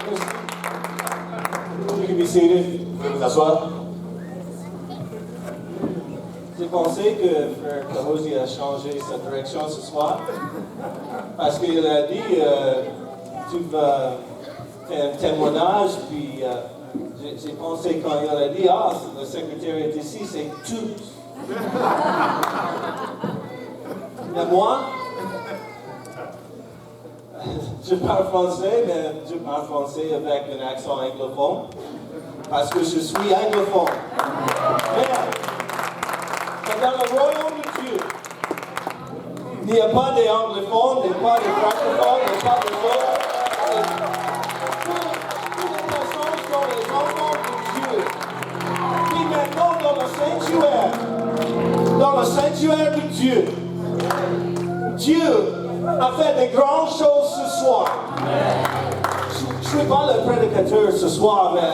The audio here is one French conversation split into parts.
You can be seated. Vous pouvez vous asseoir. J'ai pensé que Frère Kahosi a changé sa direction ce soir parce qu'il a dit tu vas faire un témoignage, puis j'ai pensé quand il a dit le secrétaire est ici, c'est tout. Mais moi, je parle français, mais je parle français avec un accent anglophone parce que je suis anglophone. Mais dans le royaume de Dieu, il n'y a pas d'anglophones, il n'y a pas de francophones, il n'y a pas de autres. Toutes les personnes sont les enfants de Dieu. Puis maintenant, dans le sanctuaire de Dieu, Dieu a fait des grandes choses ce soir. Je ne suis pas le prédicateur ce soir, mais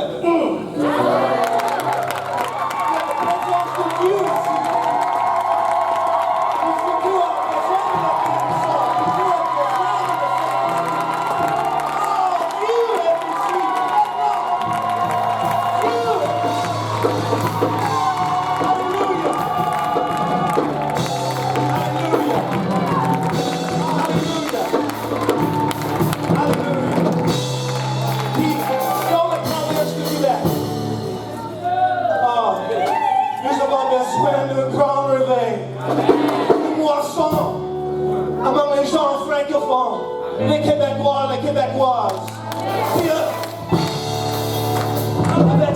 les Québécois, les Québécoises, puis, avec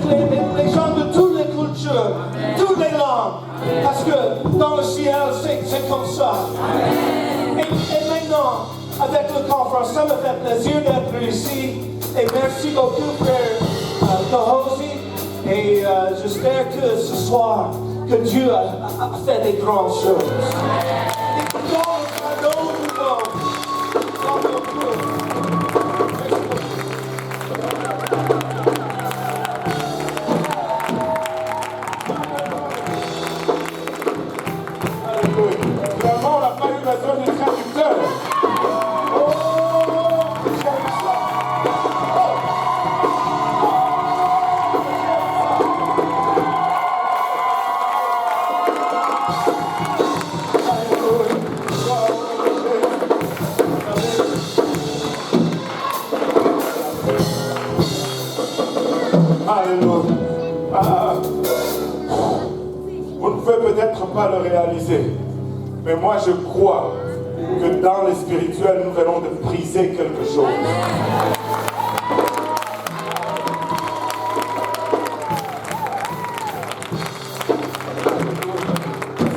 les gens de toutes les cultures, toutes les langues, parce que dans le ciel, c'est comme ça. Et maintenant, avec le conférence, ça me fait plaisir d'être ici, et merci beaucoup, Frère Kahosi, et j'espère que ce soir, que Dieu a fait des grandes choses. Vous ne pouvez peut-être pas le réaliser, mais moi je crois que dans le spirituel, nous venons de briser quelque chose.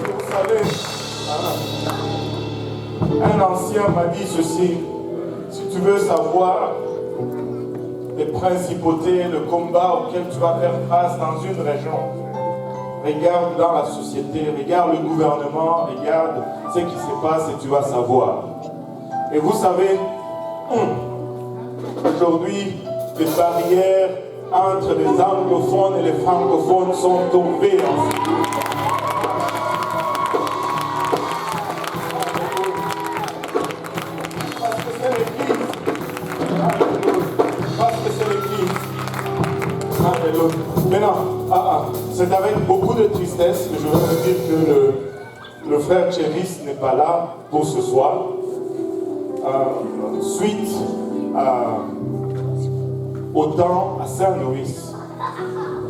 Vous savez, un ancien m'a dit ceci: si tu veux savoir les principautés, le combat auquel tu vas faire face dans une région, regarde dans la société, regarde le gouvernement, regarde ce qui se passe et tu vas savoir. Et vous savez, aujourd'hui, les barrières entre les anglophones et les francophones sont tombées. Maintenant, c'est avec beaucoup de tristesse que je veux vous dire que le frère Chéris n'est pas là pour ce soir. Suite au temps à Saint-Louis,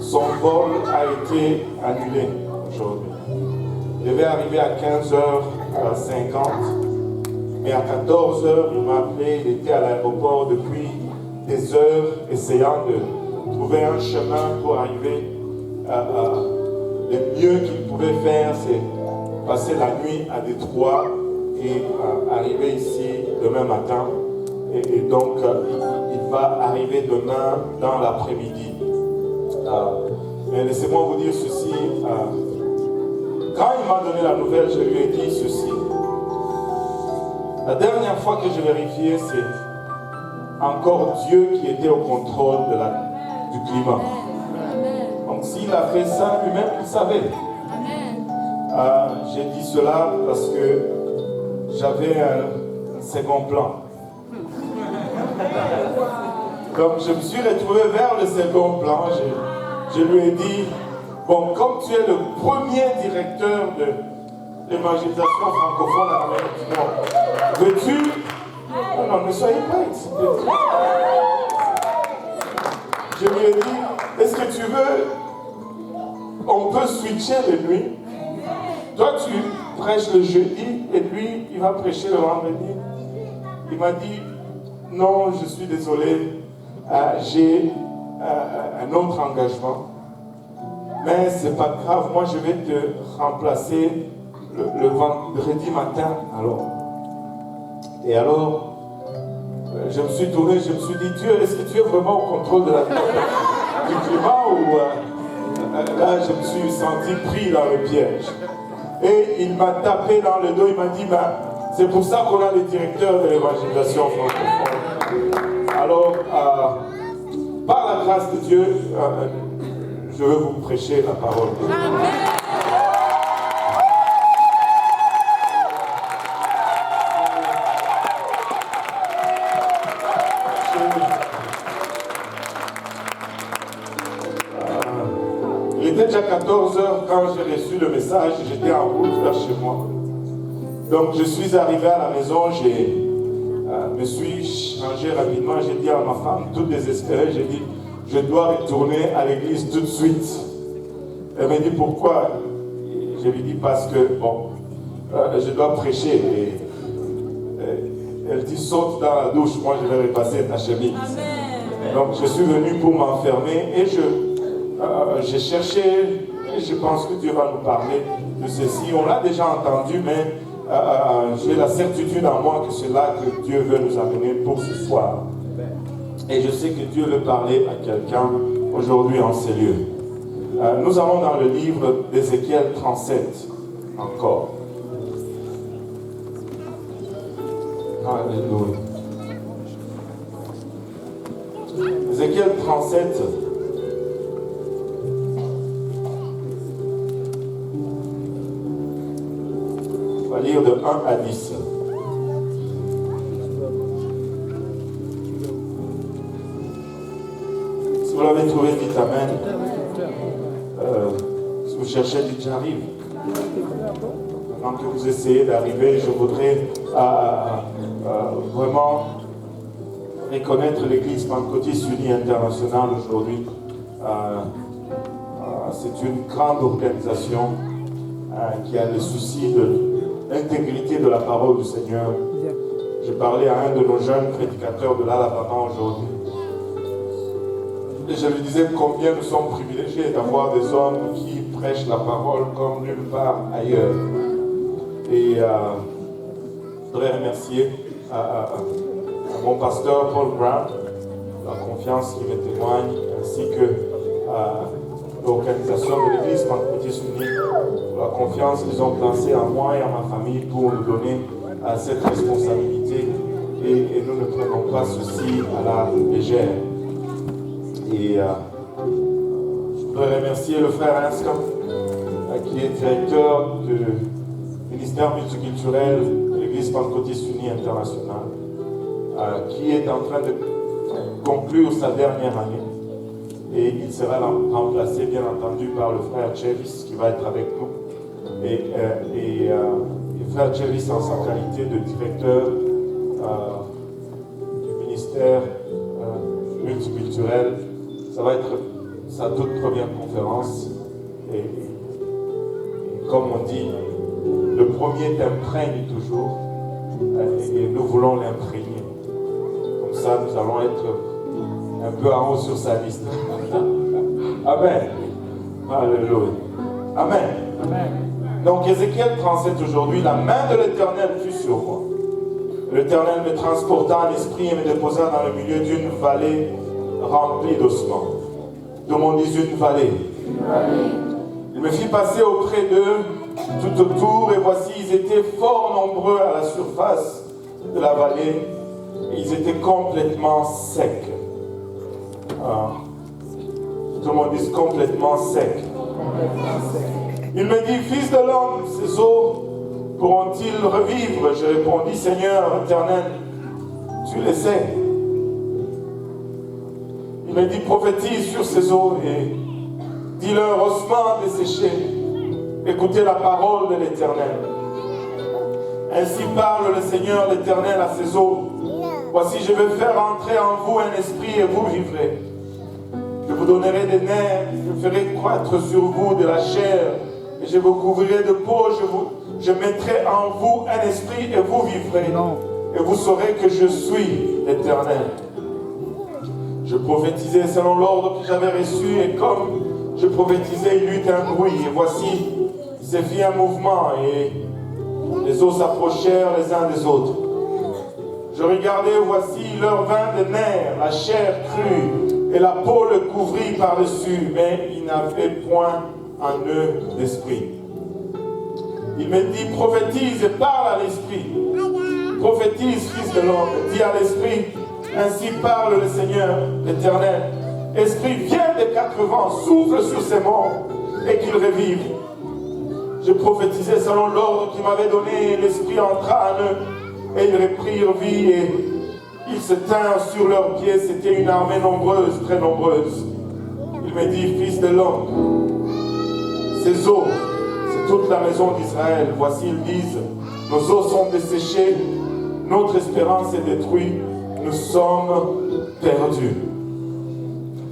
son vol a été annulé aujourd'hui. Il devait arriver à 15h50, mais à 14h, il m'a appelé, il était à l'aéroport depuis des heures, essayant de trouver un chemin pour arriver. Le mieux qu'il pouvait faire, c'est passer la nuit à Détroit et arriver ici demain matin. Et donc, il va arriver demain dans l'après-midi. Mais laissez-moi vous dire ceci. Quand il m'a donné la nouvelle, je lui ai dit ceci. La dernière fois que j'ai vérifié, c'est encore Dieu qui était au contrôle du climat. Donc s'il a fait ça, lui-même, il savait. J'ai dit cela parce que j'avais un second plan. Donc je me suis retrouvé vers le second plan. Je lui ai dit, bon, comme tu es le premier directeur de l'évangélisation francophone en Amérique du Nord, veux-tu... Non, ne soyez pas excité. Je lui ai dit, est-ce que tu veux... On peut switcher les nuits. Toi, tu prêches le jeudi et lui, il va prêcher le vendredi. Il m'a dit, non, je suis désolé, j'ai un autre engagement. Mais c'est pas grave, moi je vais te remplacer le vendredi matin. Alors, je me suis tourné, je me suis dit, Dieu, est-ce que tu es vraiment au contrôle de la du climat ou là je me suis senti pris dans le piège. Et il m'a tapé dans le dos, il m'a dit, ben, c'est pour ça qu'on a les directeurs de l'évangélisation francophone. Alors, par la grâce de Dieu, je veux vous prêcher la parole de Dieu. Il était déjà 14 heures quand j'ai reçu le message, j'étais en route vers chez moi. Donc je suis arrivé à la maison, me suis changé rapidement, j'ai dit à ma femme, toute désespérée, j'ai dit, je dois retourner à l'église tout de suite. Elle m'a dit pourquoi? Je lui ai dit parce que, bon, je dois prêcher. Et elle dit saute dans la douche, moi je vais repasser ta chemise. Amen. Donc je suis venu pour m'enfermer et j'ai cherché, et je pense que Dieu va nous parler de ceci. On l'a déjà entendu, mais j'ai la certitude en moi que c'est là que Dieu veut nous amener pour ce soir. Et je sais que Dieu veut parler à quelqu'un aujourd'hui en ces lieux. Nous allons dans le livre d'Ézéchiel 37 encore. Alléluia. Ézéchiel 37. On va lire de 1 à 10. Si vous l'avez trouvé, dites Amen. Si vous cherchez, dites j'arrive. Pendant que vous essayez d'arriver, je voudrais vraiment reconnaître l'Église Pentecôtiste Unie Internationale aujourd'hui. C'est une grande organisation qui a le souci de l'intégrité de la parole du Seigneur. J'ai parlé à un de nos jeunes prédicateurs de l'Alabama aujourd'hui. Et je lui disais combien nous sommes privilégiés d'avoir des hommes qui prêchent la parole comme nulle part ailleurs. Et je voudrais remercier mon pasteur Paul Brown, la confiance qu'il me témoigne, ainsi que l'organisation de l'Église Pentecôtiste Unie, la confiance qu'ils ont placée en moi et à ma famille pour nous donner cette responsabilité. Et nous ne prenons pas ceci à la légère. Et je voudrais remercier le frère Inscom, qui est directeur du ministère multiculturel de l'Église Pentecôtiste Unie Internationale, qui est en train de conclure sa dernière année. Et il sera remplacé, bien entendu, par le frère Chevis, qui va être avec nous. Et le frère Chevis, en sa qualité de directeur du ministère multiculturel, ça va être sa toute première conférence. Et comme on dit, le premier t'imprègne toujours, et nous voulons l'imprégner. Comme ça, nous allons être un peu en haut sur sa liste. Amen. Alléluia. Amen. Amen. Donc, Ézéchiel 37 aujourd'hui, la main de l'Éternel fut sur moi. L'Éternel me transporta en esprit et me déposa dans le milieu d'une vallée remplie d'ossements. Tout le monde dit une vallée. Il me fit passer auprès d'eux tout autour, et voici, ils étaient fort nombreux à la surface de la vallée, et ils étaient complètement secs. Tout le monde dit complètement secs. Il me dit, fils de l'homme, ces eaux pourront-ils revivre? Je répondis, Seigneur éternel, tu le sais. Il me dit, prophétise sur ces eaux et dis-leur ossements desséchés, écoutez la parole de l'Éternel. Ainsi parle le Seigneur l'Éternel à ces eaux. Voici, je vais faire entrer en vous un esprit et vous vivrez. Je vous donnerai des nerfs, je ferai croître sur vous de la chair, et je vous couvrirai de peau, je mettrai en vous un esprit et vous vivrez. Et vous saurez que je suis l'Éternel. Je prophétisais selon l'ordre que j'avais reçu, et comme je prophétisais, il y eut un bruit. Et voici, il s'est fait un mouvement, et les eaux s'approchèrent les uns des autres. Je regardais, voici, il leur vint des nerfs, la chair crue, et la peau le couvrit par-dessus, mais il n'avait point en eux d'esprit. Il me dit, prophétise et parle à l'esprit. Prophétise, fils de l'homme, dis à l'esprit, ainsi parle le Seigneur, l'Éternel. Esprit, viens des quatre vents, souffle sur ces morts, et qu'ils revivent. Je prophétisais selon l'ordre qu'il m'avait donné, et l'esprit entra en eux, et ils reprirent vie, et ils se tinrent sur leurs pieds. C'était une armée nombreuse, très nombreuse. Il me dit, fils de l'homme, ces eaux, c'est toute la maison d'Israël. Voici, ils disent, nos eaux sont desséchées, notre espérance est détruite, nous sommes perdus.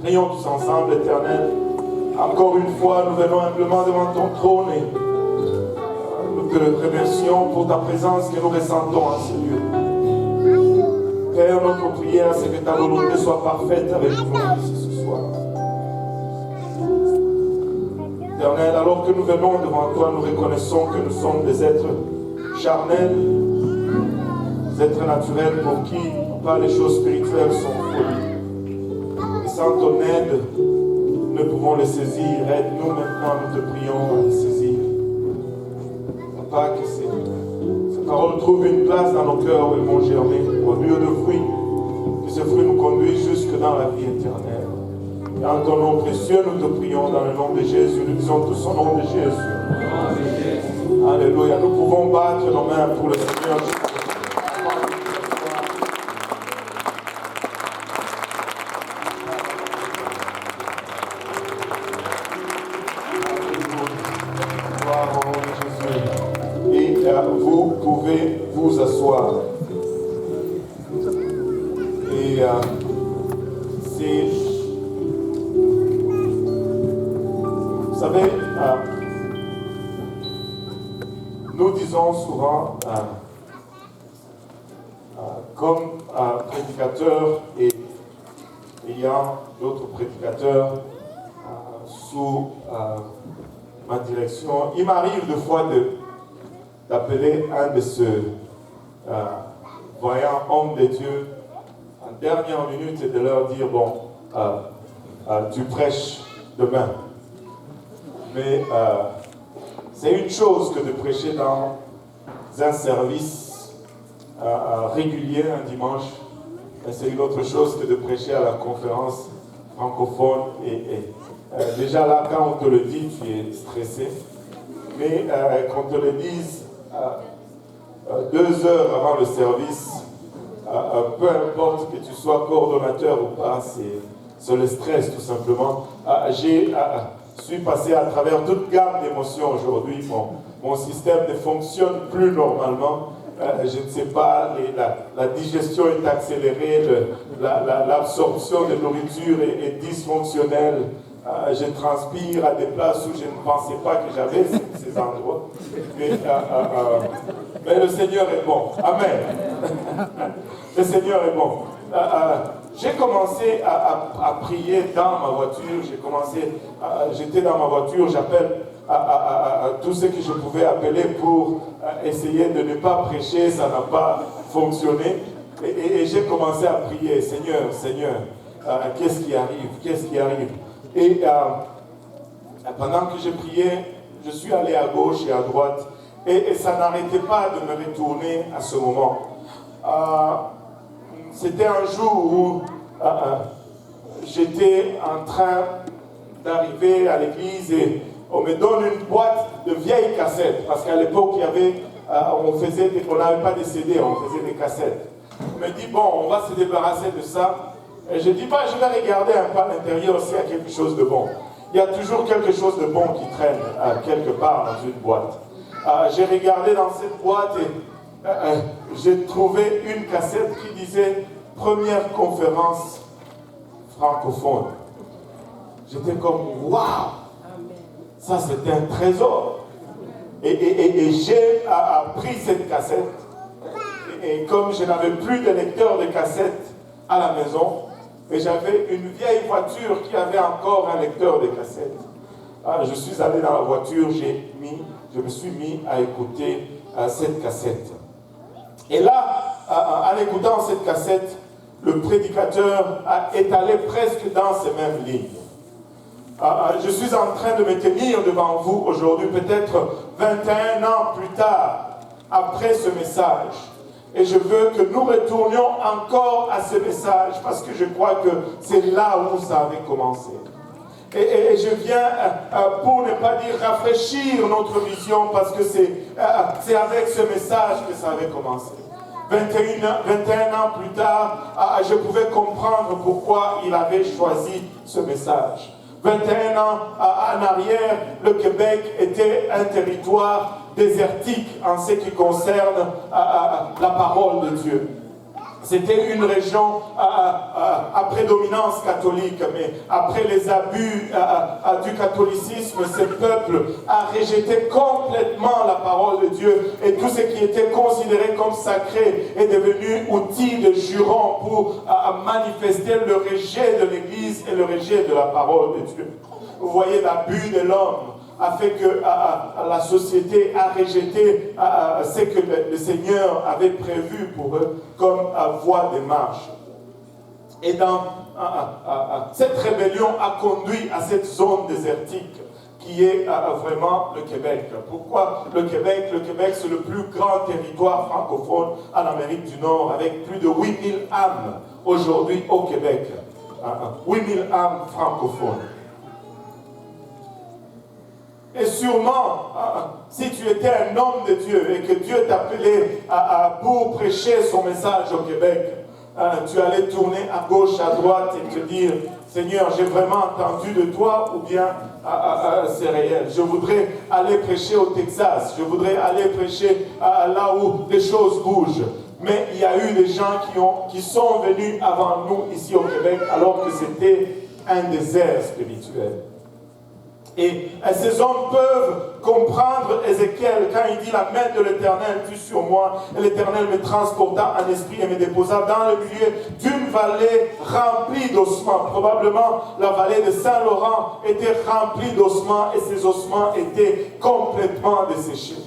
Prions tous ensemble, l'Éternel. Encore une fois, nous venons humblement devant ton trône et nous te remercions pour ta présence que nous ressentons en ce lieu. Père, notre prière, c'est que ta volonté soit parfaite avec nous ici ce soir. Éternel, alors que nous venons devant toi, nous reconnaissons que nous sommes des êtres charnels, des êtres naturels pour qui, pas les choses spirituelles sont folies. Et sans ton aide, nous ne pouvons les saisir. Aide-nous maintenant, nous te prions à les saisir. Papa, que cette parole trouve une place dans nos cœurs où elles vont germer, au lieu de fruits, que ces fruits nous conduisent jusque dans la vie éternelle. Et en ton nom précieux, nous te prions dans le nom de Jésus. Nous disons tous au nom de Jésus. Alléluia. Nous pouvons battre nos mains pour le Seigneur. Gloire au nom de Jésus. Et vous pouvez vous asseoir. Et c'est... Vous savez, nous disons souvent, comme prédicateurs et ayant d'autres prédicateurs sous ma direction, il m'arrive de fois d'appeler un de ceux voyants hommes de Dieu en dernière minute et de leur dire, bon, tu prêches demain. Mais c'est une chose que de prêcher dans un service régulier un dimanche, et c'est une autre chose que de prêcher à la conférence francophone. Et déjà là, quand on te le dit, tu es stressé. Mais qu'on te le dise 2 heures avant le service, peu importe que tu sois coordonnateur ou pas, c'est le stress tout simplement. Je suis passé à travers toute gamme d'émotions aujourd'hui. Mon système ne fonctionne plus normalement. Je ne sais pas, la digestion est accélérée, l'absorption de nourriture est dysfonctionnelle. Je transpire à des places où je ne pensais pas que j'avais ces endroits. Mais le Seigneur est bon. Amen. Le Seigneur est bon. J'ai commencé à prier dans ma voiture. J'étais dans ma voiture, j'appelle à tout ce que je pouvais appeler pour essayer de ne pas prêcher. Ça n'a pas fonctionné. Et j'ai commencé à prier, Seigneur, qu'est-ce qui arrive? Et pendant que je priais, je suis allé à gauche et à droite. Et ça n'arrêtait pas de me retourner à ce moment. C'était un jour où j'étais en train d'arriver à l'église et on me donne une boîte de vieilles cassettes. Parce qu'à l'époque, on n'avait pas de CD, on faisait des cassettes. On me dit, bon, on va se débarrasser de ça. Et je dis pas, je vais regarder un peu à l'intérieur s'il y a quelque chose de bon. Il y a toujours quelque chose de bon qui traîne quelque part dans une boîte. J'ai regardé dans cette boîte et j'ai trouvé une cassette qui disait « Première conférence francophone ». J'étais comme « Waouh !» Ça, c'était un trésor. Et j'ai pris cette cassette. Et comme je n'avais plus de lecteur de cassette à la maison, et j'avais une vieille voiture qui avait encore un lecteur de cassette. Je suis allé dans la voiture, je me suis mis à écouter cette cassette. Et là, en écoutant cette cassette, le prédicateur est allé presque dans ces mêmes lignes. Je suis en train de me tenir devant vous aujourd'hui, peut-être 21 ans plus tard, après ce message. Et je veux que nous retournions encore à ce message parce que je crois que c'est là où ça avait commencé. Et je viens, pour ne pas dire rafraîchir notre vision, parce que c'est avec ce message que ça avait commencé. 21 ans plus tard, je pouvais comprendre pourquoi il avait choisi ce message. 21 ans en arrière, le Québec était un territoire désertique en ce qui concerne la parole de Dieu. C'était une région à prédominance catholique, mais après les abus du catholicisme, ce peuple a rejeté complètement la parole de Dieu et tout ce qui était considéré comme sacré est devenu outil de juron pour manifester le rejet de l'Église et le rejet de la parole de Dieu. Vous voyez, l'abus de l'homme a fait que la société a rejeté ce que le Seigneur avait prévu pour eux comme voie de marche. Et cette rébellion a conduit à cette zone désertique qui est vraiment le Québec. Pourquoi le Québec? Le Québec, c'est le plus grand territoire francophone en Amérique du Nord, avec plus de 8000 âmes aujourd'hui au Québec. 8000 âmes francophones. Et sûrement, si tu étais un homme de Dieu et que Dieu t'appelait pour prêcher son message au Québec, tu allais tourner à gauche, à droite et te dire, Seigneur, j'ai vraiment entendu de toi ou bien c'est réel. Je voudrais aller prêcher au Texas, je voudrais aller prêcher là où les choses bougent. Mais il y a eu des gens qui sont venus avant nous ici au Québec alors que c'était un désert spirituel. Et ces hommes peuvent comprendre Ézéchiel quand il dit la main de l'Éternel fut sur moi et l'Éternel me transporta en esprit et me déposa dans le milieu d'une vallée remplie d'ossements. Probablement la vallée de Saint-Laurent était remplie d'ossements et ces ossements étaient complètement desséchés.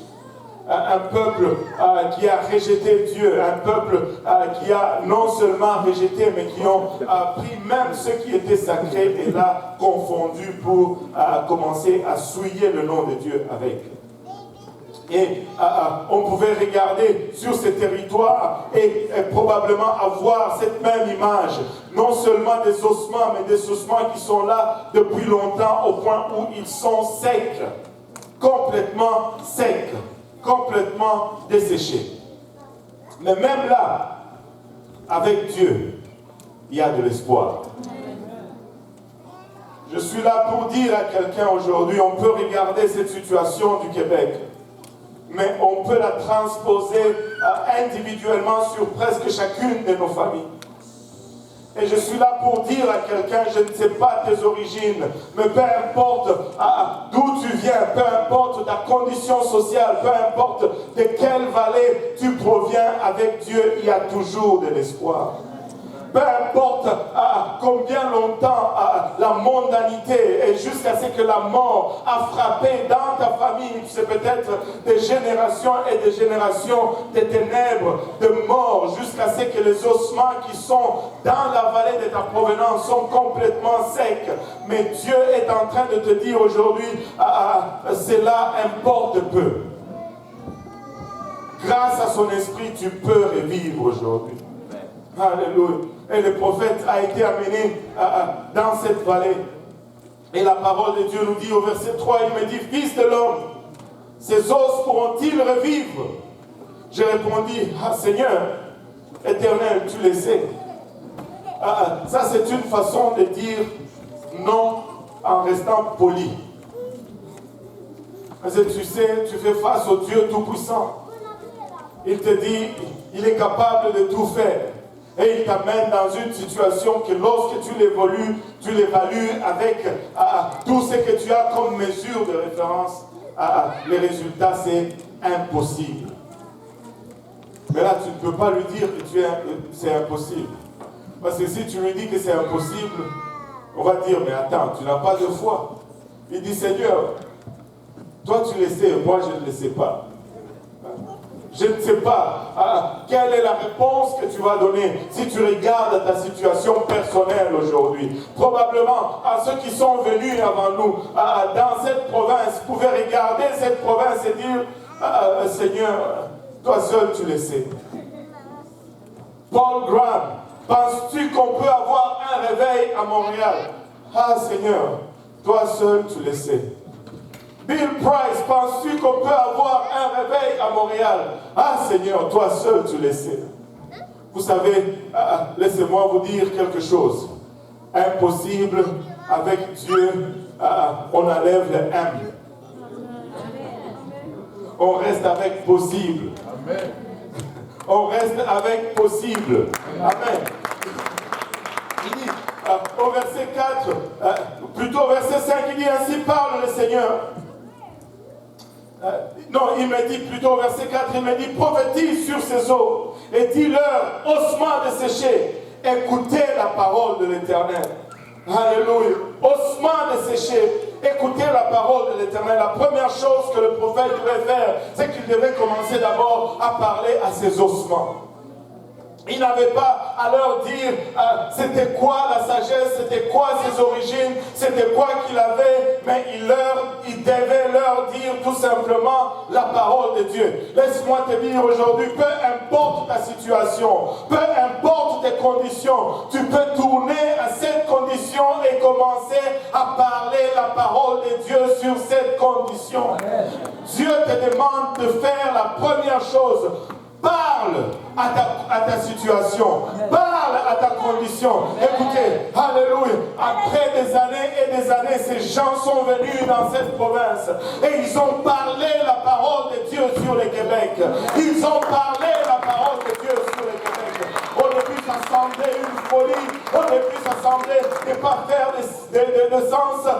Un peuple qui a rejeté Dieu, un peuple qui a non seulement rejeté, mais qui ont pris même ce qui était sacré et l'a confondu pour commencer à souiller le nom de Dieu avec. Et on pouvait regarder sur ces territoires et probablement avoir cette même image, non seulement des ossements, mais des ossements qui sont là depuis longtemps au point où ils sont secs, complètement secs, complètement desséchés. Mais même là, avec Dieu, il y a de l'espoir. Je suis là pour dire à quelqu'un aujourd'hui, on peut regarder cette situation du Québec, mais on peut la transposer individuellement sur presque chacune de nos familles. Et je suis là pour dire à quelqu'un, je ne sais pas tes origines, mais peu importe d'où tu viens, peu importe ta condition sociale, peu importe de quelle vallée tu proviens, avec Dieu, il y a toujours de l'espoir. Peu importe combien longtemps la mondanité et jusqu'à ce que la mort a frappé dans ta famille, c'est peut-être des générations et des générations de ténèbres, de mort, jusqu'à ce que les ossements qui sont dans la vallée de ta provenance sont complètement secs. Mais Dieu est en train de te dire aujourd'hui, cela importe peu. Grâce à son esprit, tu peux revivre aujourd'hui. Alléluia. Et le prophète a été amené dans cette vallée. Et la parole de Dieu nous dit au verset 3, il me dit, fils de l'homme, ces os pourront-ils revivre? Je répondis, Seigneur, éternel, tu le sais. Ça, c'est une façon de dire non en restant poli. Parce que tu sais, tu fais face au Dieu Tout-Puissant. Il te dit, il est capable de tout faire. Et il t'amène dans une situation que lorsque tu l'évalues avec tout ce que tu as comme mesure de référence, les résultats, c'est impossible. Mais là, tu ne peux pas lui dire que c'est impossible. Parce que si tu lui dis que c'est impossible, on va dire, mais attends, tu n'as pas de foi. Il dit, Seigneur, toi tu le sais, moi je ne le sais pas. Je ne sais pas quelle est la réponse que tu vas donner si tu regardes ta situation personnelle aujourd'hui. Probablement, ceux qui sont venus avant nous dans cette province pouvaient regarder cette province et dire, Seigneur, toi seul tu le sais. Paul Graham, penses-tu qu'on peut avoir un réveil à Montréal? Ah Seigneur, toi seul tu le sais. Bill Price, penses-tu qu'on peut avoir un réveil à Montréal? Ah Seigneur, toi seul tu le sais. Vous savez, laissez-moi vous dire quelque chose. Impossible, avec Dieu, on enlève le M. On reste avec possible. Amen. On reste avec possible. Amen. Il dit, au verset 4, plutôt au verset 5, il dit, ainsi parle le Seigneur. Non, il me dit plutôt au verset 4, il me dit, prophétise sur ces eaux et dis-leur, ossements desséchés, écoutez la parole de l'Éternel. Alléluia. Ossements desséchés, écoutez la parole de l'Éternel. La première chose que le prophète devait faire, c'est qu'il devait commencer d'abord à parler à ses ossements. Il n'avait pas à leur dire c'était quoi la sagesse, c'était quoi ses origines, c'était quoi qu'il avait, mais il devait leur dire tout simplement la parole de Dieu. Laisse-moi te dire aujourd'hui, peu importe ta situation, peu importe tes conditions, tu peux tourner à cette condition et commencer à parler la parole de Dieu sur cette condition. Dieu te demande de faire la première chose. Parle à ta situation. Parle à ta condition. Écoutez, alléluia. Après des années et des années, ces gens sont venus dans cette province et ils ont parlé la parole de Dieu sur le Québec. Ils ont parlé la parole de Dieu sur le Québec. On ne peut s'assembler une folie. On ne peut s'assembler et pas faire de sens.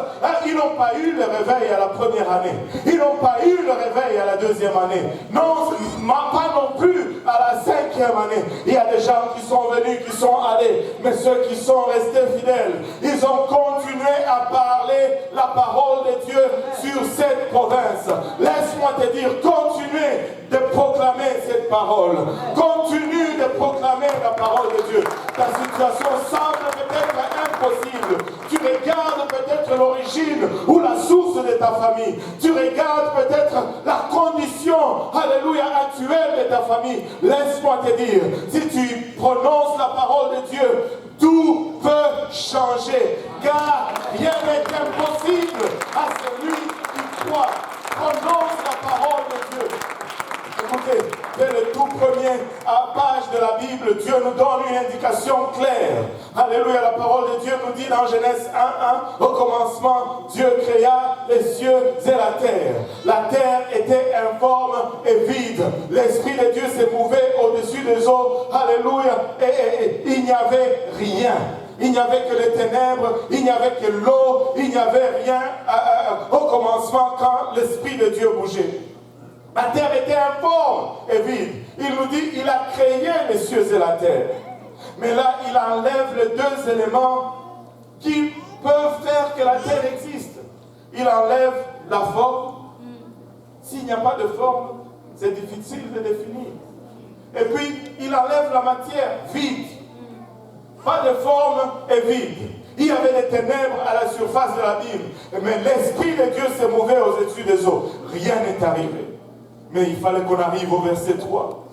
Ils n'ont pas eu le réveil à la première année. Ils n'ont pas eu le réveil à la deuxième année. Non, pas non plus à la cinquième année. Il y a des gens qui sont venus, qui sont allés, mais ceux qui sont restés fidèles, ils ont continué à parler la parole de Dieu sur cette province. Laisse-moi te dire, continuez de proclamer cette parole. Continue de proclamer la parole de Dieu. Ta situation semble peut-être impossible. Tu regardes peut-être l'origine ou la source de ta famille. Tu regardes peut-être la condition, alléluia, actuelle de ta famille. Laisse-moi te dire, si tu prononces la parole de Dieu, tout peut changer. Car rien n'est impossible à celui qui croit. Prononce la parole de Dieu. Écoutez, dès le tout premier page de la Bible, Dieu nous donne une indication claire. Alléluia, la parole de Dieu nous dit dans Genèse 1:1, au commencement, Dieu créa les cieux et la terre. La terre était informe et vide. L'Esprit de Dieu s'est mouvé au-dessus des eaux. Alléluia, et il n'y avait rien. Il n'y avait que les ténèbres, il n'y avait que l'eau, il n'y avait rien au commencement quand l'Esprit de Dieu bougeait. La terre était informe et vide. Il nous dit, il a créé les cieux et la terre. Mais là, il enlève les deux éléments qui peuvent faire que la terre existe. Il enlève la forme. S'il n'y a pas de forme, c'est difficile de définir. Et puis, il enlève la matière vide. Pas de forme et vide. Il y avait des ténèbres à la surface de la Bible. Mais l'Esprit de Dieu s'est mouvé au-dessus des eaux. Rien n'est arrivé. Mais il fallait qu'on arrive au verset 3.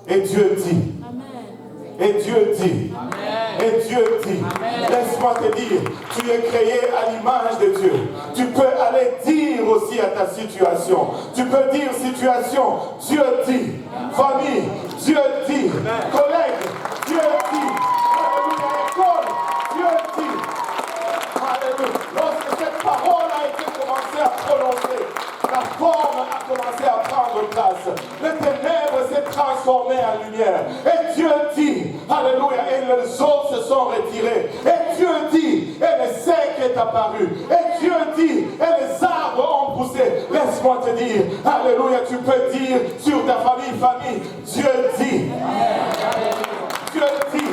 Et Dieu dit. Amen. Et Dieu dit. Amen. Et Dieu dit. Laisse-moi te dire, tu es créé à l'image de Dieu. Tu peux aller dire aussi à ta situation. Tu peux dire situation, Dieu dit. Famille, Dieu dit. Collègue, Dieu dit. Alléluia. lumière. Et Dieu dit, alléluia, et les eaux se sont retirées. Et Dieu dit, et le sec est apparu. Et Dieu dit, et les arbres ont poussé. Laisse-moi te dire, alléluia, tu peux dire sur ta famille, Dieu dit. Dieu dit,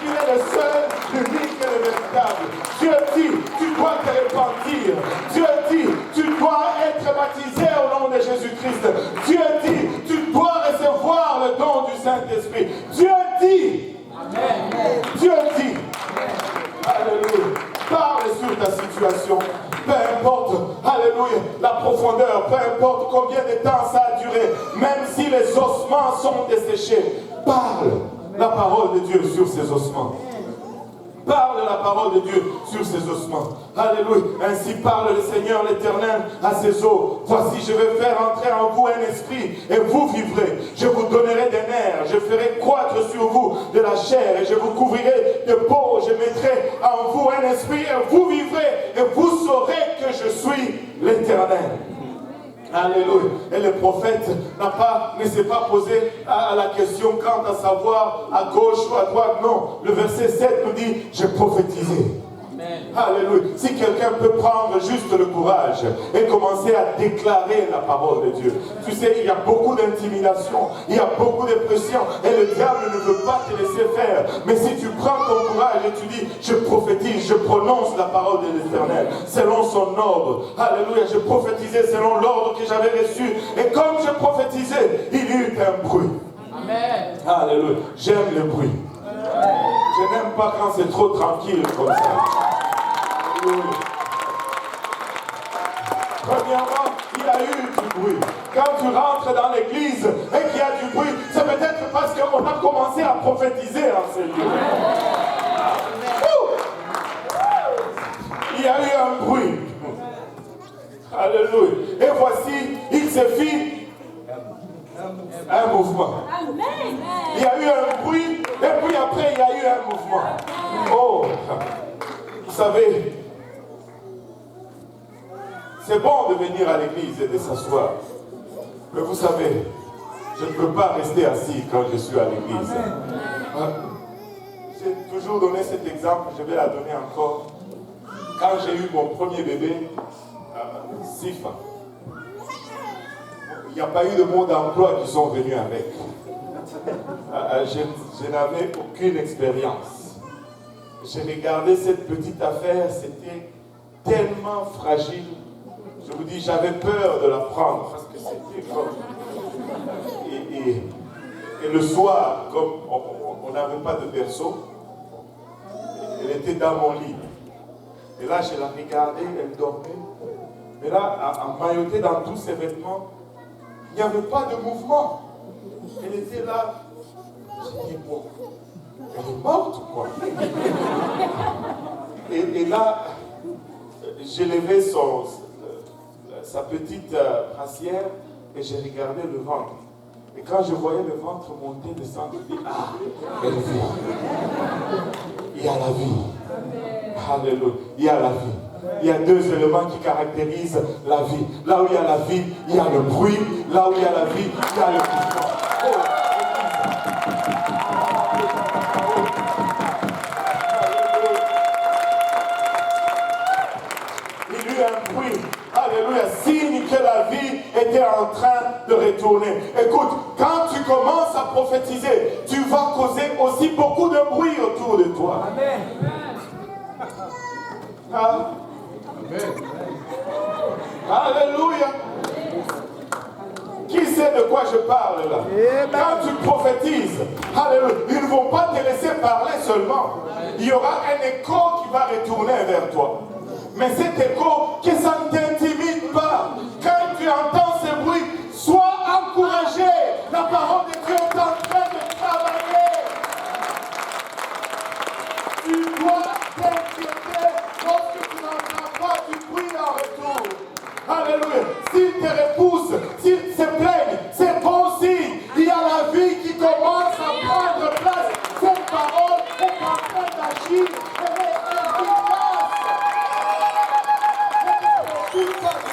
il est le seul, l'unique et le véritable. Dieu dit, tu dois te repentir. Dieu dit, tu dois être baptisé au nom de Jésus-Christ. Dieu dit, tu dois recevoir le don du Saint-Esprit. Dieu dit. Amen. Dieu dit. Alléluia. Parle sur ta situation. Peu importe, alléluia, la profondeur, peu importe combien de temps ça a duré, même si les ossements sont desséchés, parle la parole de Dieu sur ces ossements. Parle la parole de Dieu sur ces ossements. Alléluia. Ainsi parle le Seigneur l'Éternel à ces eaux. Voici, je vais faire entrer en vous un esprit et vous vivrez. Je vous donnerai des nerfs. Je ferai croître sur vous de la chair et je vous couvrirai de peau. Je mettrai en vous un esprit et vous vivrez et vous saurez que je suis l'Éternel. Alléluia. Et le prophète ne s'est pas posé à la question quant à savoir à gauche ou à droite. Non. Le verset 7 nous dit, j'ai prophétisé. Amen. Alléluia. Si quelqu'un peut prendre juste le courage et commencer à déclarer la parole de Dieu. Tu sais, il y a beaucoup d'intimidation, il y a beaucoup de pression et le diable ne veut pas te laisser faire. Mais si tu prends ton courage et tu dis, je prophétise, je prononce la parole de l'Éternel selon son ordre. Alléluia. Je prophétisais selon l'ordre que j'avais reçu. Et comme je prophétisais, il y eut un bruit. Amen. Alléluia. J'aime le bruit. Je n'aime pas quand c'est trop tranquille comme ça. Alléluia. Premièrement, il y a eu du bruit. Quand tu rentres dans l'église et qu'il y a du bruit, c'est peut-être parce qu'on a commencé à prophétiser en ce lieu. Il y a eu un bruit. Alléluia. Et voici, il se fit un mouvement. Il y a eu un bruit, et puis après il y a eu un mouvement. Oh, vous savez, c'est bon de venir à l'église et de s'asseoir. Mais vous savez, je ne peux pas rester assis quand je suis à l'église. J'ai toujours donné cet exemple, je vais la donner encore. Quand j'ai eu mon premier bébé, Sifa, il n'y a pas eu de mots d'emploi qui sont venus avec. Je n'avais aucune expérience. J'ai regardé cette petite affaire, c'était tellement fragile. Je vous dis, j'avais peur de la prendre parce que c'était comme... Et le soir, comme on n'avait pas de berceau, elle était dans mon lit. Et là, je la regardais, elle dormait. Mais là, emmaillotée dans tous ses vêtements, il n'y avait pas de mouvement. Elle était là. J'ai dit, bon, elle est morte ou quoi? Et là, j'ai levé sa petite brassière et j'ai regardé le ventre. Et quand je voyais le ventre monter, descendre, je dis, ah, elle vit. Il y a la vie. Alléluia. Il y a la vie. Il y a deux éléments qui caractérisent la vie. Là où il y a la vie, il y a le bruit. Là où il y a la vie, il y a le mouvement. Il y a eu un bruit. Alléluia. Signe que la vie était en train de retourner. Écoute, quand tu commences à prophétiser, tu vas causer aussi beaucoup de bruit autour de toi. Amen. Ah. Alléluia. Qui sait de quoi je parle là? Quand tu prophétises, alléluia, ils ne vont pas te laisser parler seulement. Il y aura un écho qui va retourner vers toi. Mais cet écho, que ça ne t'intimide pas. Quand tu entends ce bruit, sois encouragé. La parole de Dieu est en train de travailler. Tu dois t'inquiéter lorsque tu n'entends pas du bruit en retour. Alléluia. S'ils te repoussent, s'ils se plaignent, c'est bon signe. Il y a la vie qui commence à prendre place. Cette parole est en train d'agir. Elle est efficace.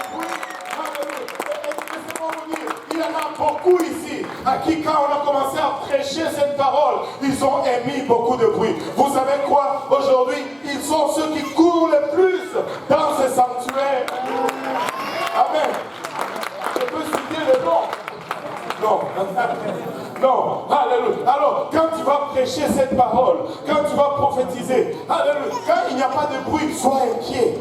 Il y en a beaucoup ici à qui quand on a commencé à prêché cette parole, ils ont émis beaucoup de bruit. Vous savez quoi? Aujourd'hui, ils sont ceux qui courent le plus dans ce sanctuaire. Amen. Je peux citer le nom? Non. Non. Alléluia. Alors, quand tu vas prêcher cette parole, quand tu vas prophétiser, alléluia, quand il n'y a pas de bruit, sois inquiet.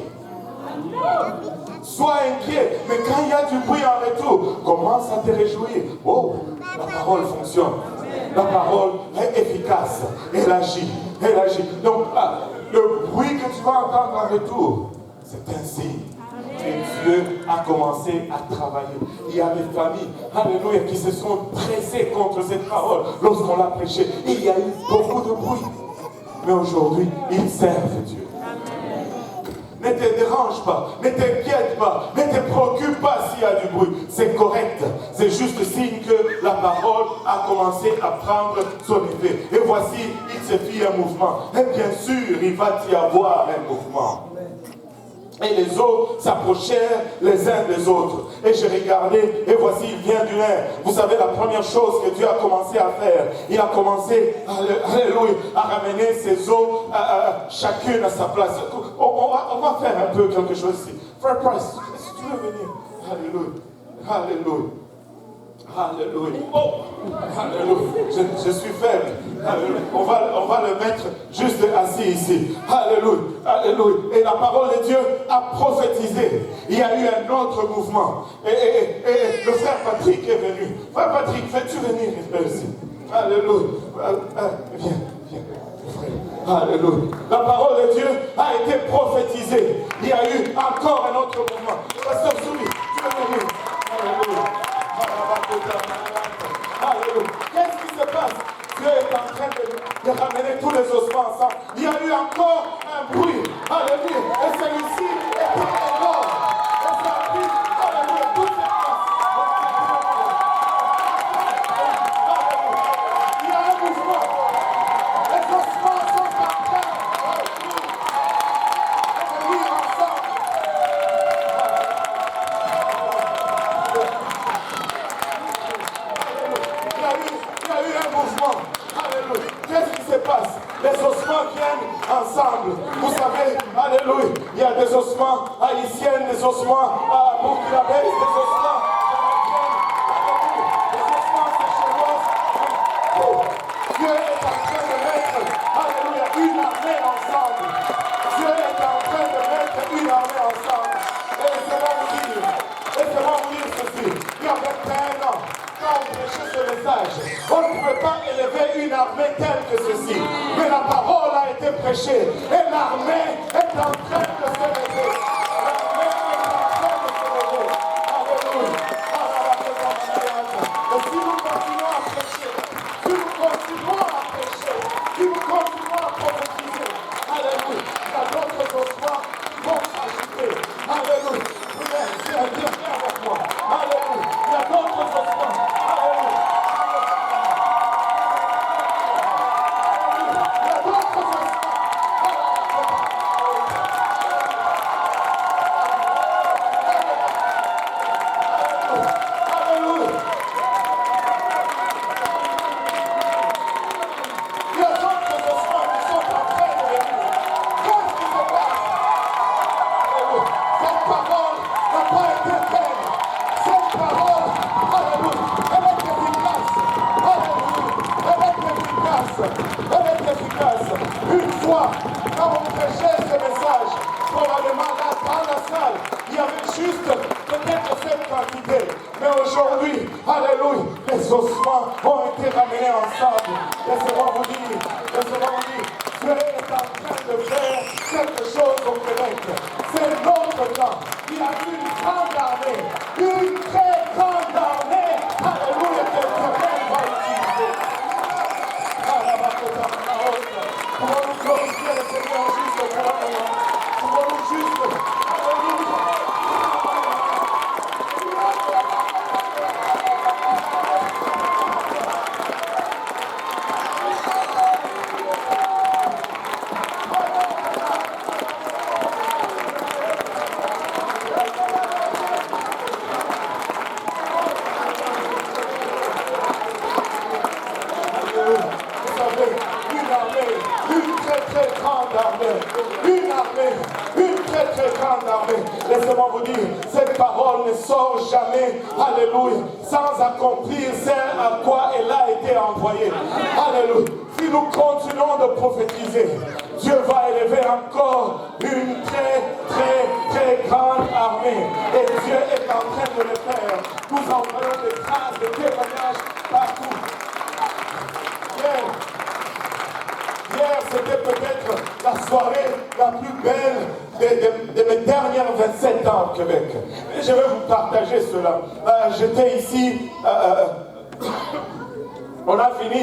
Sois inquiet, mais quand il y a du bruit en retour, commence à te réjouir. Oh, la parole fonctionne. La parole est efficace. Elle agit. Elle agit. Donc, le bruit que tu vas entendre en retour, c'est un signe. Et Dieu a commencé à travailler. Il y a des familles, alléluia, qui se sont dressées contre cette parole lorsqu'on l'a prêchée. Il y a eu beaucoup de bruit. Mais aujourd'hui, ils servent Dieu. Ne te dérange pas, ne t'inquiète pas, ne te préoccupe pas s'il y a du bruit. C'est correct. C'est juste signe que la parole a commencé à prendre son effet. Et voici, il se fit un mouvement. Et bien sûr, il va y avoir un mouvement. Et les eaux s'approchèrent les uns des autres. Et j'ai regardé, et voici, il vient du Nil. Vous savez, la première chose que Dieu a commencé à faire, il a commencé, alléluia, à ramener ces eaux, chacune à sa place. On va faire un peu quelque chose ici. Frère Price, si tu veux venir. Alléluia. Alléluia. Alléluia. Oh, alléluia. Je suis faible. Alléluia. On va le mettre juste assis ici. Alléluia. Alléluia. Et la parole de Dieu a prophétisé. Il y a eu un autre mouvement. Et le frère Patrick est venu. Frère Patrick, veux-tu venir ici? Alléluia. Viens. Alléluia. La parole de Dieu a été prophétisée. Il y a eu encore un autre mouvement. Pasteur Souli, tu veux venir? Alléluia. Alléluia. Qu'est-ce qui se passe? Dieu est en train de ramener tous les ossements ensemble. Il y a eu encore un bruit. Alléluia. Et celui-ci est énorme. Et ça a pris, alléluia, toute cette place. Il y a un mouvement. Les ossements sont en train de venir ensemble. Il y a eu un mouvement. Alléluia. Qu'est-ce qui se passe? Les ossements viennent ensemble. Vous savez, alléluia, il y a des ossements haïtiens, des ossements burkinabés, des ossements canadiens, des ossements séchellois. Dieu est en train de mettre, alléluia, une armée ensemble. Dieu est en train de mettre une armée ensemble. Et laissez-moi vous dire ceci. Il y a 21 ans, quand on prêchait ce message, on ne pouvait pas élever une armée telle que ceci. Mais la parole a été prêchée et l'armée est en train de se lever. L'armée est en train de se lever. Alléluia. Et si nous continuons à prêcher, si nous continuons à prêcher, si nous continuons à prophétiser, alléluia, il y a d'autres ossements qui vont s'agiter. Alléluia. Viens avec moi. Alléluia. Il y a d'autres ossements. Alléluia. Quand on prêchait ce message, probablement là, dans la salle, il y avait juste peut-être cette quantité. Mais aujourd'hui, alléluia, les ossements ont été ramenés ensemble. Laissez-moi vous dire, Dieu est en train de faire quelque chose au Québec. C'est notre temps. Il y a une grande armée, une très grande armée, alléluia, que le Québec va utiliser. Pouvons-nous glorifier le Seigneur juste pour un moment? Pouvons-nous juste, alléluia. Une armée, une très très grande armée. Laissez-moi vous dire, cette parole ne sort jamais, alléluia, sans accomplir ce à quoi elle a été envoyée. Alléluia. Si nous continuons de prophétiser, Dieu va élever encore une très très très grande armée. Et Dieu est en train de le faire. Nous envoyons des traces de témoignages partout. Hier, c'était peut-être la soirée la plus belle de mes dernières 27 ans au Québec. Et je vais vous partager cela. J'étais ici, on a fini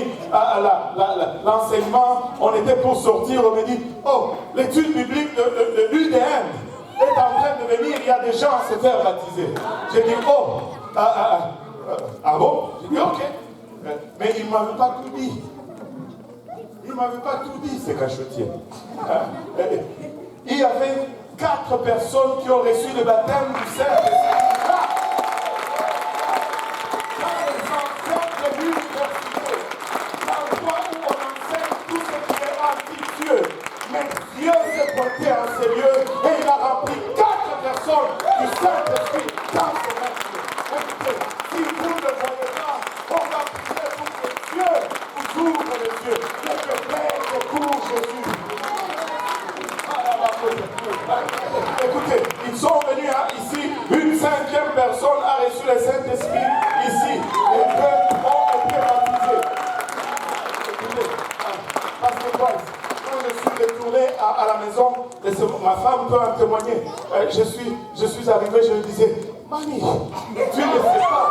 l'enseignement, on était pour sortir, on me dit, oh, l'étude biblique de l'UDM est en train de venir, il y a des gens à se faire baptiser. J'ai dit, oh, ah bon? J'ai dit, ok. Mais il ne m'avait pas tout dit. Il ne m'avait pas tout dit, ces cachotiers. Il y avait 4 personnes qui ont reçu le baptême du Saint-Esprit. Dans les enseignes de l'université, l'endroit où on enseigne tout ce qui est anti-Dieu. Mais Dieu s'est porté en ces lieux et il a rempli 4 personnes du Saint-Esprit dans ce même lieu. Écoutez, si vous ne le voyez pas, on va prier pour que Dieu vous ouvre les yeux. Pour Jésus. Écoutez, ils sont venus ici, une 5e personne a reçu le Saint-Esprit ici, et 2 ont été baptisés. Écoutez, parce que quand je suis retourné à la maison, ma femme peut en témoigner, je suis arrivé, je lui disais, Mamie, tu ne sais pas.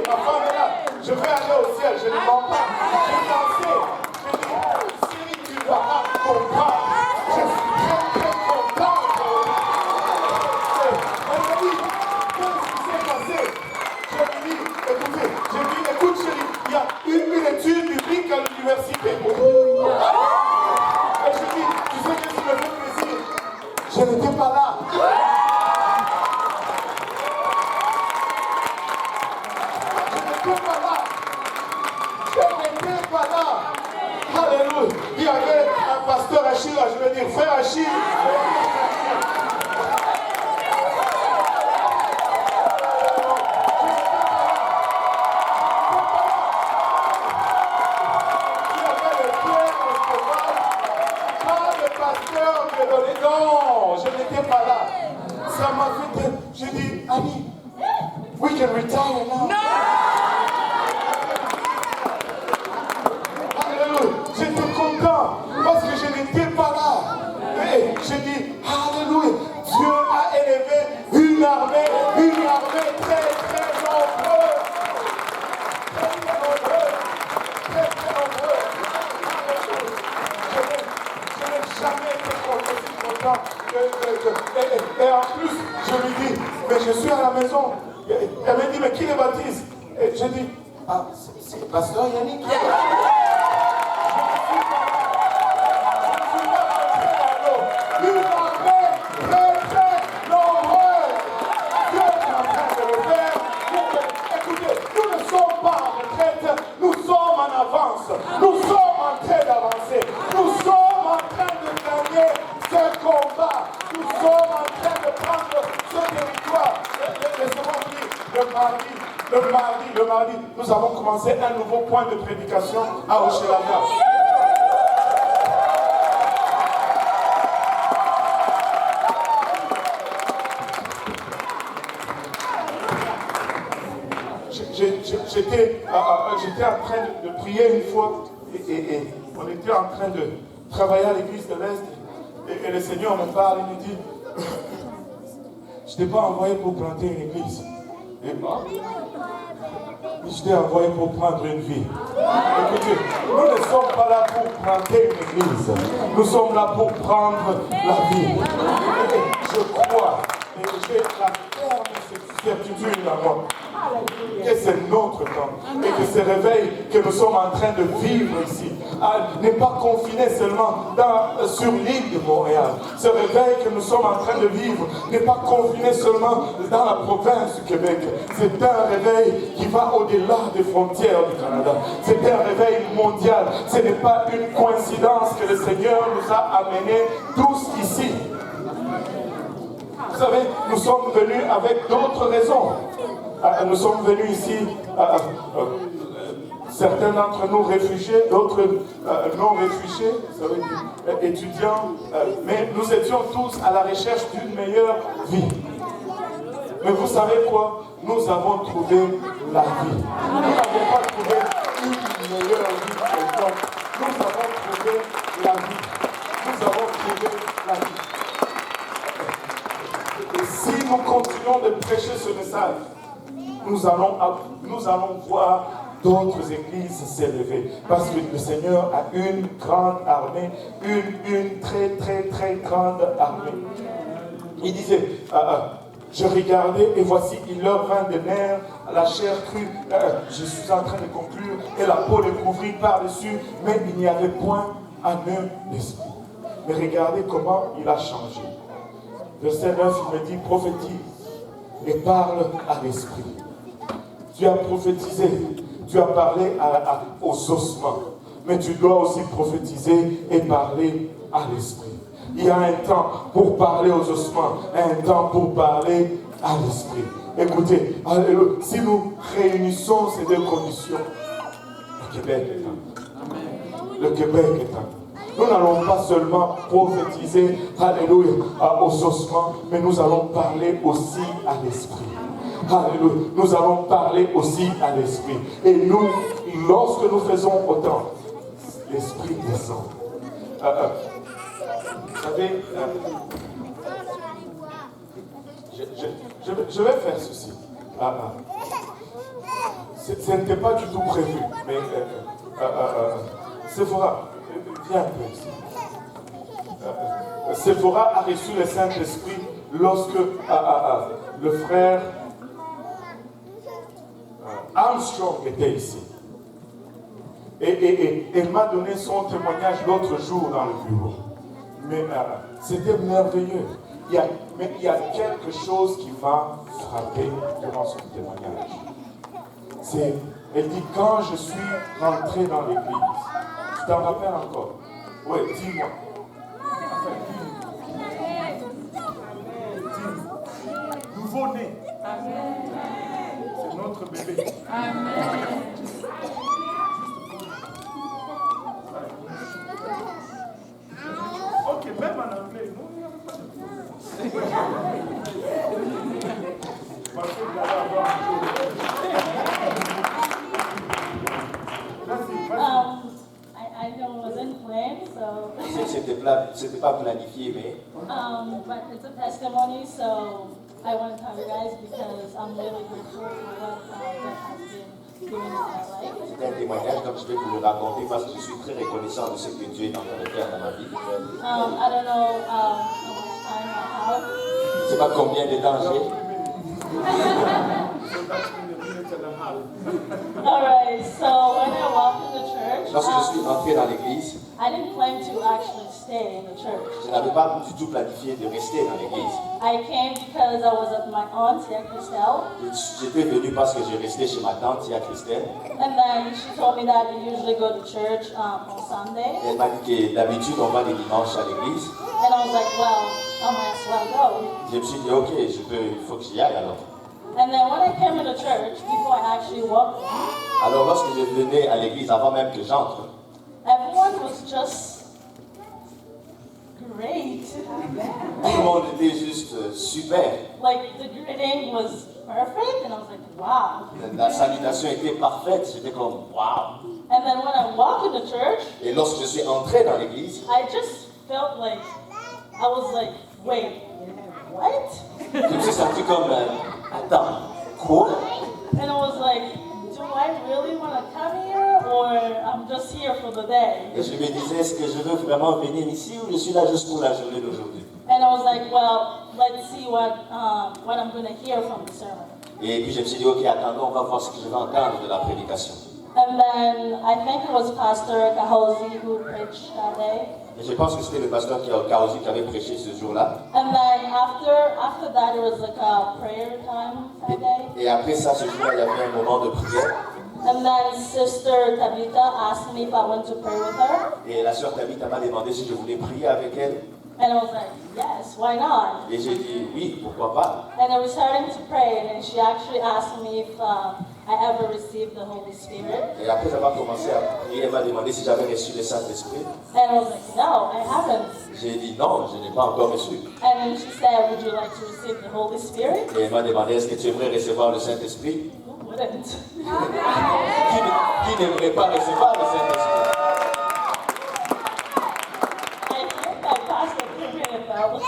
Ma femme est là, je vais aller au ciel, je ne mens pas. J'ai dansé, je dis, Siri, tu vas pas comprendre. Je suis très très content. Elle me dit, qu'est-ce qui s'est passé? Je lui dis, écoute chérie, il y a une étude biblique à l'université. Et je dis, tu sais qu'est-ce qui me fait plaisir? Je n'étais pas là. Alléluia. Il y avait un pasteur Achille, je veux dire, frère Achille. Il y avait le Pierre, pas le pasteur qui est donné. Non, je n'étais pas là. Ça m'a fait. J'ai dit, Annie, we can retire now. No! J'étais content parce que je n'étais pas là. Et j'ai dit, Alléluia, Dieu a élevé une armée très très nombreuse. Très très nombreuse. Je n'ai jamais été aussi content. Et en plus, je lui dis, mais je suis à la maison. Elle me dit, mais qui les baptise? Et j'ai dit, ah, c'est le pasteur Yannick. Nous sommes en train d'avancer. Nous sommes en train de gagner ce combat. Nous sommes en train de prendre ce territoire. Laissez-moi dire, le mardi, nous avons commencé un nouveau point de prédication à Hochelaga. J'étais en train de prier une fois et on était en train de travailler à l'église de l'Est et le Seigneur me parle, il me dit, je t'ai pas envoyé pour planter une église. Je t'ai envoyé pour prendre une vie. Écoutez, nous ne sommes pas là pour planter une église. Nous sommes là pour prendre la vie. Et je crois, et j'ai la ferme certitude à moi, que c'est notre temps. Et que ce réveil que nous sommes en train de vivre ici, n'est pas confiné seulement sur l'île de Montréal. Ce réveil que nous sommes en train de vivre n'est pas confiné seulement dans la province du Québec. C'est un réveil qui va au-delà des frontières du Canada. C'est un réveil mondial. Ce n'est pas une coïncidence que le Seigneur nous a amenés tous ici. Vous savez, nous sommes venus avec d'autres raisons. Nous sommes venus ici, certains d'entre nous réfugiés, d'autres non réfugiés, ça veut dire étudiants, mais nous étions tous à la recherche d'une meilleure vie. Mais vous savez quoi? Nous avons trouvé la vie. Nous n'avons pas trouvé une meilleure vie quelconque. Nous avons trouvé la vie. Nous avons trouvé la vie. Et si nous continuons de prêcher ce message, nous allons voir d'autres églises s'élever. Parce que le Seigneur a une grande armée, une très très très grande armée. Il disait, je regardais et voici, il leur vint des nerfs, la chair crue, je suis en train de conclure, et la peau les couvrit par-dessus, mais il n'y avait point en eux l'esprit. Mais regardez comment il a changé. Verset 9, il me dit, prophétise et parle à l'esprit. Tu as prophétisé, tu as parlé aux ossements, mais tu dois aussi prophétiser et parler à l'esprit. Il y a un temps pour parler aux ossements, un temps pour parler à l'esprit. Écoutez, si nous réunissons ces deux conditions, le Québec est en nous. Le Québec est en nous. Nous n'allons pas seulement prophétiser, alléluia, aux ossements, mais nous allons parler aussi à l'esprit. Alléluia. Nous allons parler aussi à l'esprit. Et nous, lorsque nous faisons autant, l'esprit descend. Vous savez, je vais faire ceci. Ce n'était pas du tout prévu, mais Sephora, viens un peu ici. Sephora a reçu le Saint-Esprit lorsque le frère Armstrong était ici. Et elle m'a donné son témoignage l'autre jour dans le bureau. Mais c'était merveilleux. Mais il y a quelque chose qui m'a frappé durant son témoignage. Elle dit, quand je suis rentré dans l'église, tu t'en rappelles encore? Oui, dis-moi. Nouveau-né. C'est notre bébé. Amen. Ok, même en anglais, non, il n'y avait pas de I know it wasn't planned, so. C'était pas planifié, mais. But it's a testimony, so I want to tell you guys because I'm really grateful for what God has been doing in my life. C'est un témoignage, comme je vais vous le raconter, parce que je suis très reconnaissant de ce que Dieu est en train de faire dans ma vie. I don't know how much time I have. Je ne sais pas combien de temps j'ai. Alright, so when I walked in the church, Lorsque je suis entré dans l'église, I didn't plan to actually stay in the church. je n'avais pas du tout planifié de rester dans l'église. I came because I was at my aunt's, Christelle, J'étais venu parce que j'ai resté chez ma tante, Tia Christelle. and then she told me that we usually go to church on Sunday. Elle m'a dit que d'habitude on va les dimanches à l'église. And I was like, well, I might as well go. Je me suis dit, ok, il faut que j'y aille alors. And then when I came to the church, before I actually walked in, Alors lorsque je venais à l'église, avant même que j'entre, everyone was just great. tout le monde était juste super. Like, the greeting was perfect, and I was like, wow. La salutation était parfaite, j'étais comme wow. And then when I walked in the church, Et lorsque je suis entré dans l'église, I just felt like, I was like, wait, what? je me suis senti comme, attends, quoi? And I was like, do I really want to come here, or I'm just here for the day? Et je me disais, est-ce que je veux vraiment venir ici ou je suis là juste pour la journée d'aujourd'hui? And I was like, well, let's see what I'm going to hear from the sermon. Et puis je me suis dit, ok, attendons, on va voir ce que je vais entendre de la prédication. And then I think it was Pastor Kahozi who preached that day. Et je pense que c'était le pasteur Kaozi qui avait prêché ce jour-là. And then after that, it was like a prayer time that day. Et après ça, ce jour-là, il y avait un moment de prière. And then Sister Tabitha asked me if I went to pray with her. Et la sœur Tabitha m'a demandé si je voulais prier avec elle. And I was like, yes, why not? Et j'ai dit oui, pourquoi pas. And I was starting to pray, and then she actually asked me if I ever received the Holy Spirit. Et après avoir commencé à prier, elle m'a demandé si j'avais reçu le Saint-Esprit. And I was like, no, I haven't. J'ai dit non, je n'ai pas encore reçu. And then she said, would you like to receive the Holy Spirit? Et elle m'a demandé est-ce que tu aimerais recevoir le Saint-Esprit? Who wouldn't? Qui n'aimerait pas recevoir le Saint-Esprit? I think I passed the 3-minute bell.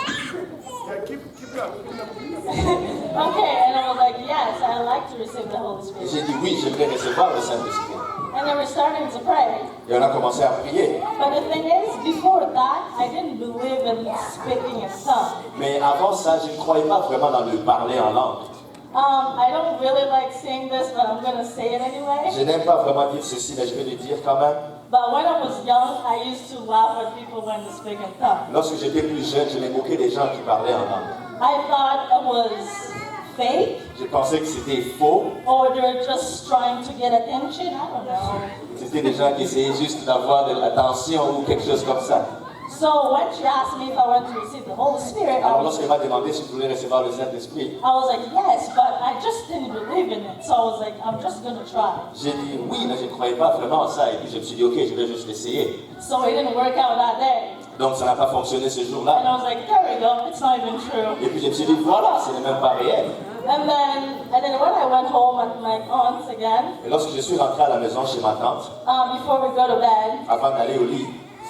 Okay, and I was like, yes, I'd like to receive the Holy Et Spirit. j'ai dit oui, j'aimerais recevoir le Saint-Esprit. And then we're starting to pray. Et on a commencé à prier. But the thing is, before that, I didn't believe in speaking in tongues. Mais avant ça, je ne croyais pas vraiment dans le parler en langue. I don't really like saying this, but I'm going to say it anyway. Je n'aime pas vraiment dire ceci, mais je vais le dire quand même. But when I was young, I used to laugh at people when they speak in tongues. Lorsque j'étais plus jeune, je m'évoquais des gens qui parlaient en langue. I thought it was fake, Je pensais que c'était faux. or they're just trying to get attention. I don't know. C'était des gens qui essayaient juste d'avoir de l'attention ou quelque chose comme ça. So when she asked me if I wanted to receive the Holy Spirit, Alors lorsqu'elle m'a demandé si je voulais recevoir le Saint-Esprit, I was like, yes, but I just didn't believe in it. So I was like, I'm just going to try. j'ai dit oui, mais je ne croyais pas vraiment en ça. Et puis je me suis dit ok, je vais juste l'essayer. So it didn't work out that day. Donc ça n'a pas fonctionné ce And jour-là. I was like, there we go. It's not even true. Et puis je me suis dit voilà, ce n'est même pas réel. And then when I went home at my aunt's again, Et lorsque je suis rentré à la maison chez ma tante, before we go to bed, avant d'aller au lit,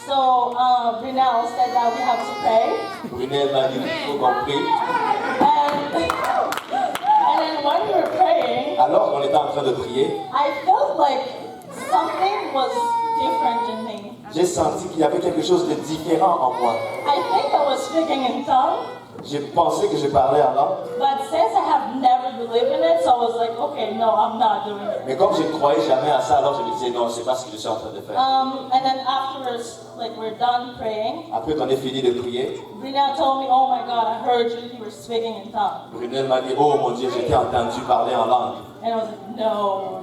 so Brunel said that we have to pray. Brunel m'a dit qu'il faut qu'on prie. And then when we were praying, Alors qu'on était en train de prier, I felt like something was different in me. j'ai senti qu'il y avait quelque chose de différent en moi. I think I was speaking in tongues, J'ai pensé que je parlais en langue, but since I have never believed in it, so I was like, okay, no, I'm not doing it. mais comme je ne croyais jamais à ça, alors je me disais non, c'est pas ce que je suis en train de faire. And then afterwards, like we're done praying, Après qu'on ait fini de prier, Brunel told me, oh my God, I heard you were speaking in tongues. Brunel m'a dit oh mon Dieu, je t'ai entendu parler en langue. And I was like,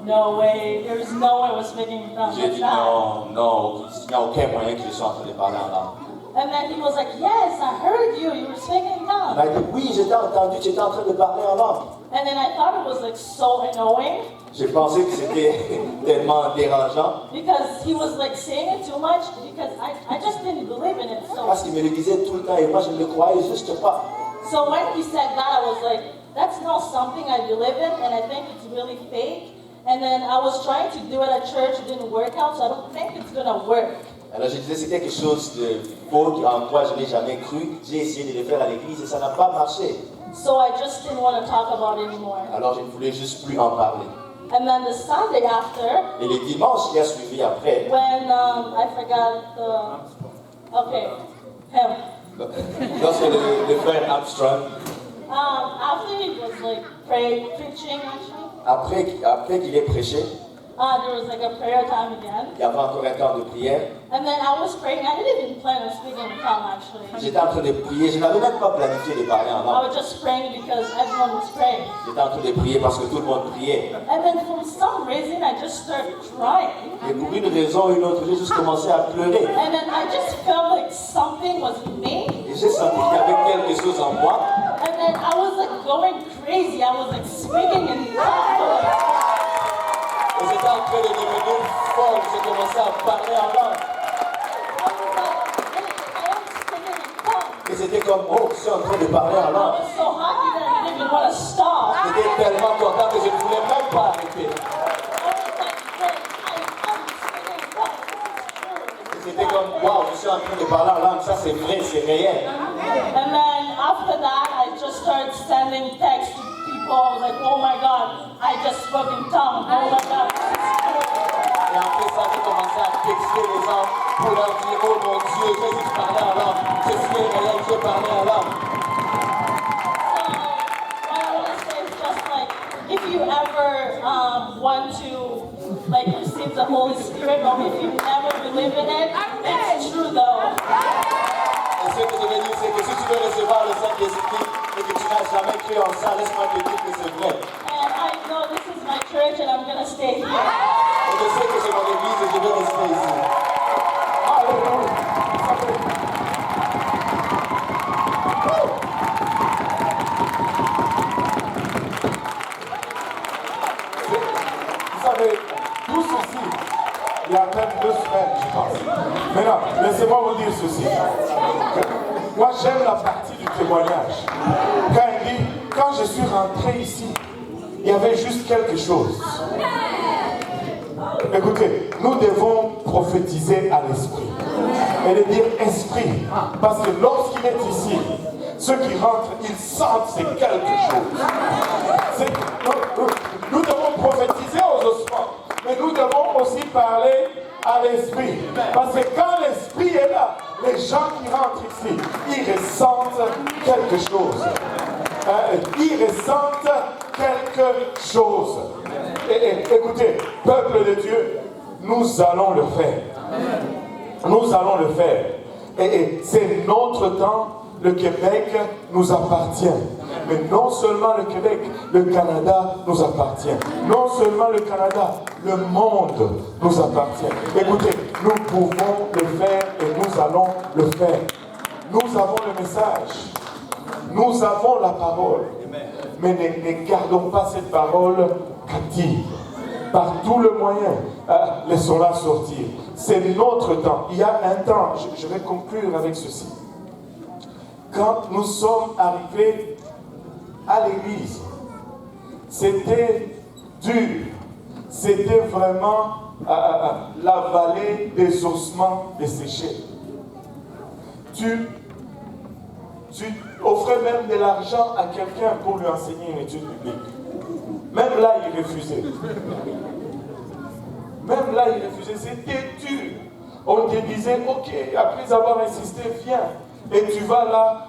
no way, there's no way I was speaking in tongues. J'ai That's dit not. non, il n'y a aucun moyen que je sois en train de parler en langue. And then he was like, yes, I heard you were speaking in Il tongues. m'a dit oui, je t'ai entendu, tu étais en train de parler en langue. And then I thought it was like so annoying J'ai pensé que c'était tellement dérangeant because he was like saying it too much because I just didn't believe in it. parce So, qu'il me le disait tout le temps et moi je ne le croyais juste pas. so when he said that, I was like, that's not something I believe in and I think it's really fake. And then I was trying to do it at church, it didn't work out, so I don't think it's gonna work. Alors je disais c'est quelque chose de faux en quoi je n'ai jamais cru. J'ai essayé de le faire à l'église et ça n'a pas marché. So I just didn't want to talk about it anymore. Alors je ne voulais juste plus en parler. And then the Sunday after, Et les dimanches qui a suivi après, when I forgot the, okay, him. lorsque le frère Armstrong, After he was like preaching actually, après qu'il ait prêché, there was like a prayer time again. il y avait encore un temps de prière. And then I was praying. I didn't even plan on speaking in tongue actually. J'étais en train de prier, je n'avais même pas planifié de parler en I langue. was just praying because everyone was praying. J'étais en train de prier parce que tout le monde priait. And then for some reason I just started crying. Et pour une raison ou une autre, j'ai juste commencé à pleurer. And then I just felt like something was in me. Et j'ai senti qu'il y avait quelque chose en moi. And then I was like going crazy. I was like speaking in tongues. Et j'étais en train de devenir folle. J'ai commencé à parler en langue. I was like, I am speaking in tongues. Et c'était comme, oh, je suis en train de parler en I langue. was so happy that I didn't even want to stop. J'étais tellement content que je ne voulais même pas arrêter. I was like, wait, I am speaking in tongues. It's true. Et c'était comme, waouh, je suis en train de parler en langue. Ça, c'est vrai, c'est réel. And then after that, I just started sending texts to people. I was like, oh my God, I just spoke in tongues. Oh my God. Et après ça, j'ai commencé à texter les gens pour leur dire, oh mon Dieu, j'ai juste parlé en langue. Je suis réel, j'ai parlé en langue. So what I want to say is just like, if you ever want to like receive the Holy Spirit, but if you never believe in it, it's true though. Et ce que je veux dire, c'est que si tu veux recevoir le Saint-Esprit et que tu n'as jamais cru en ça, laisse-moi te dire que c'est vrai. And I know this is my church and I'm going to stay here. Et je sais que c'est mon église et je vais rester ici. Vous savez, tout ceci, il y a à peine 2 semaines, je pense. Maintenant, laissez-moi vous dire ceci. Moi, j'aime la partie du témoignage. Quand il dit, quand je suis rentré ici, il y avait juste quelque chose. Écoutez, nous devons prophétiser à l'esprit. Et de dire esprit. Parce que lorsqu'il est ici, ceux qui rentrent, ils sentent c'est quelque chose. Nous devons prophétiser aux ossements. Mais nous devons aussi parler à l'esprit. Parce que quand l'esprit est là, les gens qui rentrent ici, ils ressentent quelque chose. Ils ressentent quelque chose. Écoutez, peuple de Dieu, nous allons le faire. Nous allons le faire. Et c'est notre temps. Le Québec nous appartient. Mais non seulement le Québec, le Canada nous appartient. Non seulement le Canada, le monde nous appartient. Écoutez, nous pouvons le faire et nous allons le faire. Nous avons le message. Nous avons la parole. Mais ne gardons pas cette parole captive. Par tout le moyen, laissons-la sortir. C'est notre temps. Il y a un temps, je vais conclure avec ceci. Quand nous sommes arrivés à l'église, c'était dur. C'était vraiment la vallée des ossements desséchés. Tu offrais même de l'argent à quelqu'un pour lui enseigner une étude biblique. Même là, il refusait. Même là, il refusait. C'était dur. On te disait, ok, après avoir insisté, viens. Et tu vas là,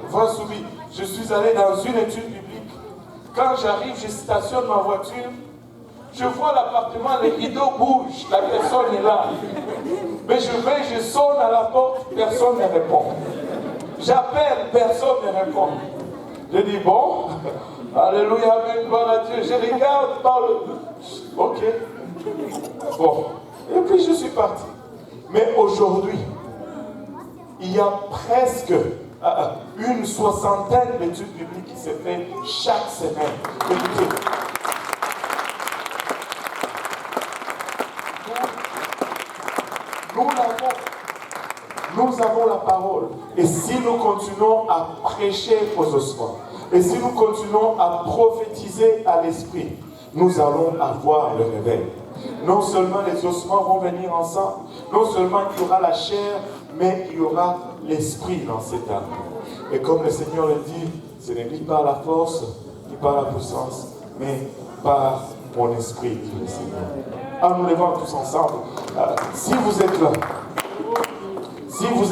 Varsovie. Je suis allé dans une étude biblique. Quand j'arrive, je stationne ma voiture. Je vois l'appartement, les rideaux bougent, la personne est là. Mais je sonne à la porte, personne ne répond. J'appelle, personne ne répond. Je dis, bon, alléluia, gloire à Dieu. Je regarde par le... Ok. Bon. Et puis je suis parti. Mais aujourd'hui, il y a presque une soixantaine d'études bibliques qui se fait chaque semaine. Écoutez. Nous avons la parole. Et si nous continuons à prêcher aux ossements, et si nous continuons à prophétiser à l'esprit, nous allons avoir le réveil. Non seulement les ossements vont venir ensemble, non seulement il y aura la chair, mais il y aura l'esprit dans cette âme. Et comme le Seigneur le dit, ce n'est ni par la force, ni par la puissance, mais par mon esprit, dit le Seigneur. En nous levant tous ensemble, si vous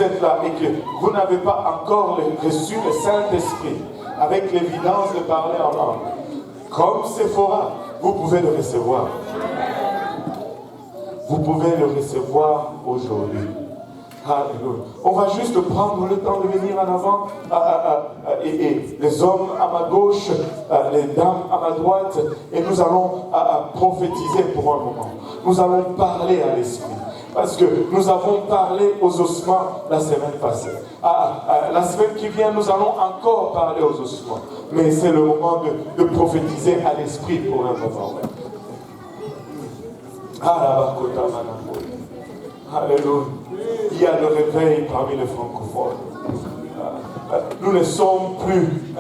êtes là et que vous n'avez pas encore reçu le Saint-Esprit avec l'évidence de parler en langue, comme Séphora, vous pouvez le recevoir. Vous pouvez le recevoir aujourd'hui. Alléluia. On va juste prendre le temps de venir en avant et les hommes à ma gauche, les dames à ma droite, et nous allons prophétiser pour un moment. Nous allons parler à l'esprit. Parce que nous avons parlé aux ossements la semaine passée. La semaine qui vient, nous allons encore parler aux ossements. Mais c'est le moment de prophétiser à l'esprit pour un moment. Alléluia. Il y a le réveil parmi les francophones. Nous ne sommes plus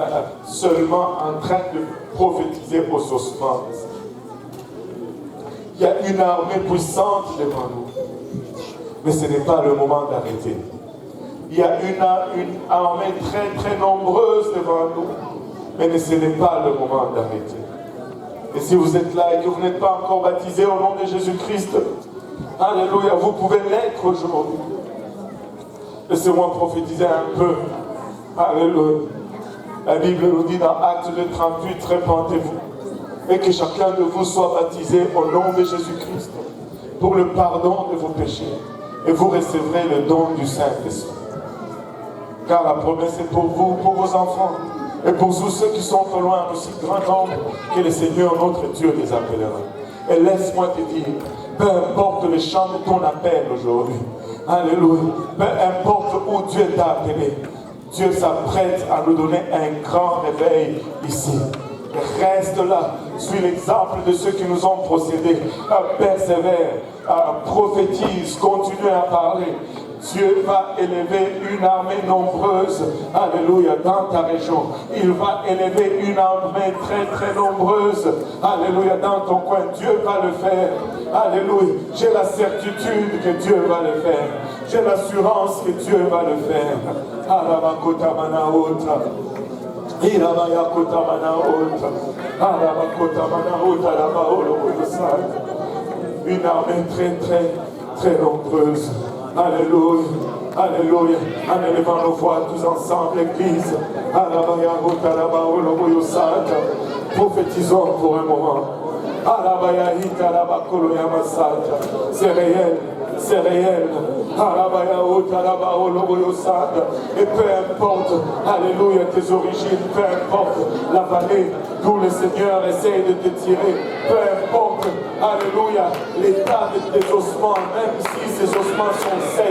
seulement en train de prophétiser aux ossements. Il y a une armée puissante devant nous. Mais ce n'est pas le moment d'arrêter. Il y a une armée très très nombreuse devant nous. Mais ce n'est pas le moment d'arrêter. Et si vous êtes là et que vous n'êtes pas encore baptisé au nom de Jésus-Christ, alléluia, vous pouvez l'être aujourd'hui. Laissez-moi prophétiser un peu. Alléluia. La Bible nous dit dans Actes 2, 38, répandez-vous. et que chacun de vous soit baptisé au nom de Jésus-Christ pour le pardon de vos péchés. Et vous recevrez le don du Saint-Esprit. Car la promesse est pour vous, pour vos enfants, et pour tous ceux qui sont au loin, aussi grand nombre que le Seigneur notre Dieu les appellera. Et laisse-moi te dire, peu importe le champ de ton appel aujourd'hui, alléluia, peu importe où Dieu t'a appelé, Dieu s'apprête à nous donner un grand réveil ici. Reste là, suis l'exemple de ceux qui nous ont procédé, persévère, prophétise, continue à parler. Dieu va élever une armée nombreuse, alléluia, dans ta région. Il va élever une armée très très nombreuse, alléluia, dans ton coin. Dieu va le faire, alléluia. J'ai la certitude que Dieu va le faire. J'ai l'assurance que Dieu va le faire. Une armée très très très nombreuse. Alléluia, alléluia. En élevant nos voix tous ensemble, l'église. Prophétisons pour un moment. C'est réel, c'est réel. Et peu importe, alléluia, tes origines, peu importe la vallée d'où le Seigneur essaie de te tirer, peu importe, alléluia, l'état de tes ossements, même si ces ossements sont secs.